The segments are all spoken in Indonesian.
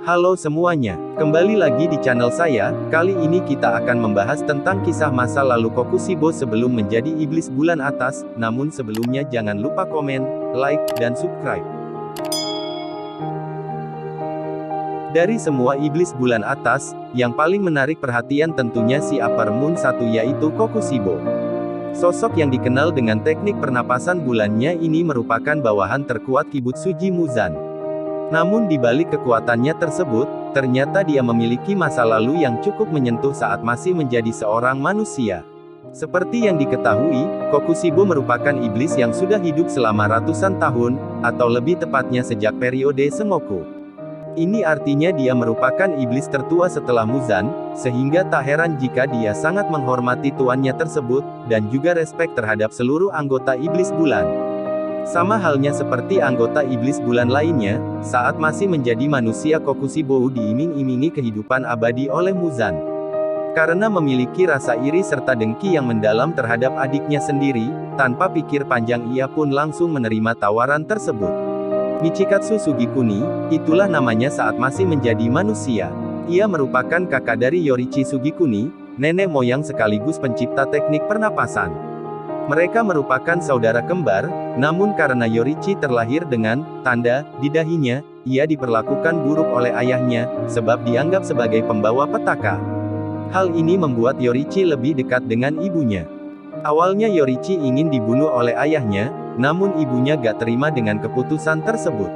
Halo semuanya, kembali lagi di channel saya. Kali ini kita akan membahas tentang kisah masa lalu Kokushibo sebelum menjadi iblis bulan atas. Namun sebelumnya jangan lupa komen, like, dan subscribe. Dari semua iblis bulan atas, yang paling menarik perhatian tentunya si Upper Moon satu, yaitu Kokushibo. Sosok yang dikenal dengan teknik pernapasan bulannya ini merupakan bawahan terkuat Kibutsuji Muzan. Namun di balik kekuatannya tersebut, ternyata dia memiliki masa lalu yang cukup menyentuh saat masih menjadi seorang manusia. Seperti yang diketahui, Kokushibo merupakan iblis yang sudah hidup selama ratusan tahun, atau lebih tepatnya sejak periode Sengoku. Ini artinya dia merupakan iblis tertua setelah Muzan, sehingga tak heran jika dia sangat menghormati tuannya tersebut, dan juga respek terhadap seluruh anggota iblis bulan. Sama halnya seperti anggota iblis bulan lainnya, saat masih menjadi manusia Kokushibo diiming-imingi kehidupan abadi oleh Muzan. Karena memiliki rasa iri serta dengki yang mendalam terhadap adiknya sendiri, tanpa pikir panjang ia pun langsung menerima tawaran tersebut. Michikatsu Sugikuni, itulah namanya saat masih menjadi manusia. Ia merupakan kakak dari Yorichi Sugikuni, nenek moyang sekaligus pencipta teknik pernapasan. Mereka merupakan saudara kembar, namun karena Yorichi terlahir dengan tanda di dahinya, ia diperlakukan buruk oleh ayahnya, sebab dianggap sebagai pembawa petaka. Hal ini membuat Yorichi lebih dekat dengan ibunya. Awalnya Yorichi ingin dibunuh oleh ayahnya, namun ibunya gak terima dengan keputusan tersebut.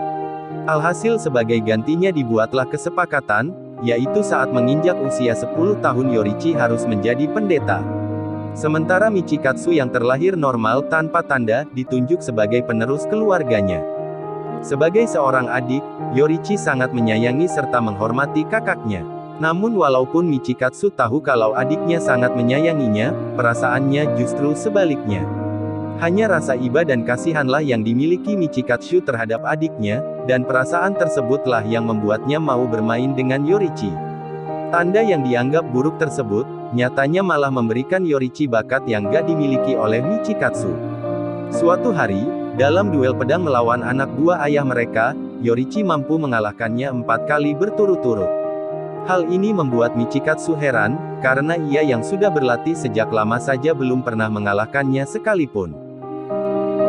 Alhasil sebagai gantinya dibuatlah kesepakatan, yaitu saat menginjak usia 10 tahun Yorichi harus menjadi pendeta. Sementara Michikatsu yang terlahir normal tanpa tanda, ditunjuk sebagai penerus keluarganya. Sebagai seorang adik, Yorichi sangat menyayangi serta menghormati kakaknya. Namun walaupun Michikatsu tahu kalau adiknya sangat menyayanginya, perasaannya justru sebaliknya. Hanya rasa iba dan kasihanlah yang dimiliki Michikatsu terhadap adiknya, dan perasaan tersebutlah yang membuatnya mau bermain dengan Yorichi. Tanda yang dianggap buruk tersebut, nyatanya malah memberikan Yorichi bakat yang gak dimiliki oleh Michikatsu. Suatu hari, dalam duel pedang melawan anak buah ayah mereka, Yorichi mampu mengalahkannya 4 kali berturut-turut. Hal ini membuat Michikatsu heran, karena ia yang sudah berlatih sejak lama saja belum pernah mengalahkannya sekalipun.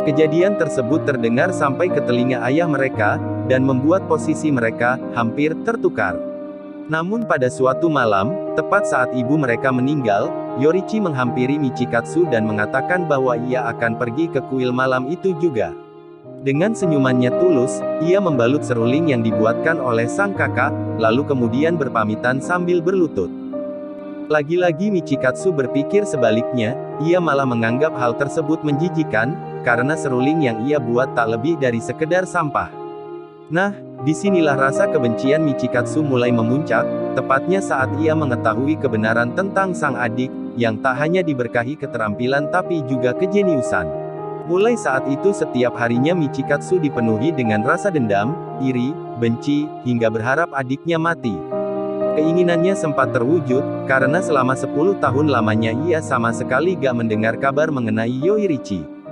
Kejadian tersebut terdengar sampai ke telinga ayah mereka, dan membuat posisi mereka hampir tertukar. Namun pada suatu malam, tepat saat ibu mereka meninggal, Yorichi menghampiri Michikatsu dan mengatakan bahwa ia akan pergi ke kuil malam itu juga. Dengan senyumannya tulus, ia membalut seruling yang dibuatkan oleh sang kakak, lalu kemudian berpamitan sambil berlutut. Lagi-lagi Michikatsu berpikir sebaliknya, ia malah menganggap hal tersebut menjijikan, karena seruling yang ia buat tak lebih dari sekedar sampah. Nah, disinilah rasa kebencian Michikatsu mulai memuncak, tepatnya saat ia mengetahui kebenaran tentang sang adik, yang tak hanya diberkahi keterampilan tapi juga kejeniusan. Mulai saat itu setiap harinya Michikatsu dipenuhi dengan rasa dendam, iri, benci, hingga berharap adiknya mati. Keinginannya sempat terwujud, karena selama 10 tahun lamanya ia sama sekali gak mendengar kabar mengenai Yoirichi.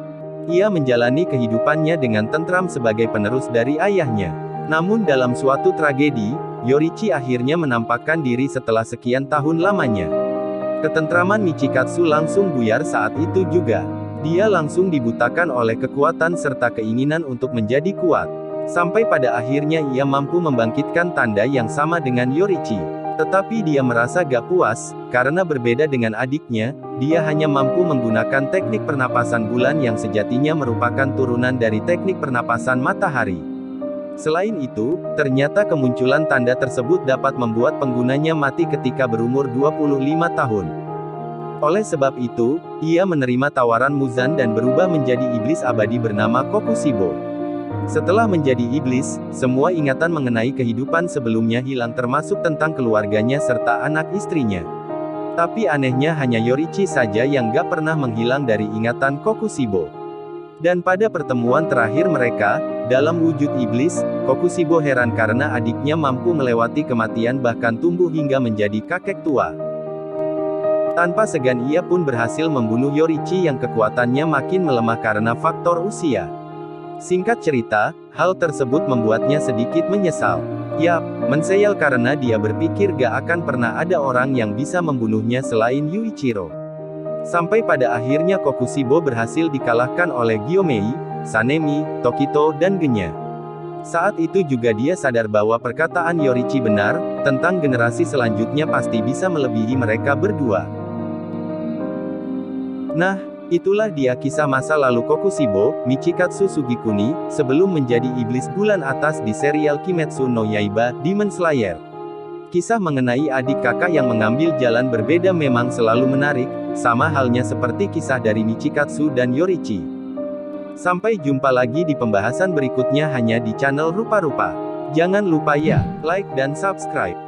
Ia menjalani kehidupannya dengan tentram sebagai penerus dari ayahnya. Namun dalam suatu tragedi, Yorichi akhirnya menampakkan diri setelah sekian tahun lamanya. Ketentraman Michikatsu langsung buyar saat itu juga. Dia langsung dibutakan oleh kekuatan serta keinginan untuk menjadi kuat. Sampai pada akhirnya ia mampu membangkitkan tanda yang sama dengan Yorichi. Tetapi dia merasa gak puas, karena berbeda dengan adiknya, dia hanya mampu menggunakan teknik pernapasan bulan yang sejatinya merupakan turunan dari teknik pernapasan matahari. Selain itu, ternyata kemunculan tanda tersebut dapat membuat penggunanya mati ketika berumur 25 tahun. Oleh sebab itu, ia menerima tawaran Muzan dan berubah menjadi iblis abadi bernama Kokushibo. Setelah menjadi iblis, semua ingatan mengenai kehidupan sebelumnya hilang termasuk tentang keluarganya serta anak istrinya. Tapi anehnya hanya Yorichi saja yang gak pernah menghilang dari ingatan Kokushibo. Dan pada pertemuan terakhir mereka, dalam wujud iblis, Kokushibo heran karena adiknya mampu melewati kematian bahkan tumbuh hingga menjadi kakek tua. Tanpa segan ia pun berhasil membunuh Yorichi yang kekuatannya makin melemah karena faktor usia. Singkat cerita, Hal tersebut membuatnya sedikit menyesal. Yap, menseyal karena dia berpikir gak akan pernah ada orang yang bisa membunuhnya selain Yuichiro. Sampai pada akhirnya Kokushibo berhasil dikalahkan oleh Gyomei, Sanemi, Tokito dan Genya. Saat itu juga dia sadar bahwa perkataan Yorichi benar, tentang generasi selanjutnya pasti bisa melebihi mereka berdua. Nah, itulah dia kisah masa lalu Kokushibo, Michikatsu Sugikuni, sebelum menjadi iblis bulan atas di serial Kimetsu no Yaiba, Demon Slayer. Kisah mengenai adik kakak yang mengambil jalan berbeda memang selalu menarik, sama halnya seperti kisah dari Michikatsu dan Yorichi. Sampai jumpa lagi di pembahasan berikutnya hanya di channel Rupa-Rupa. Jangan lupa ya, like dan subscribe.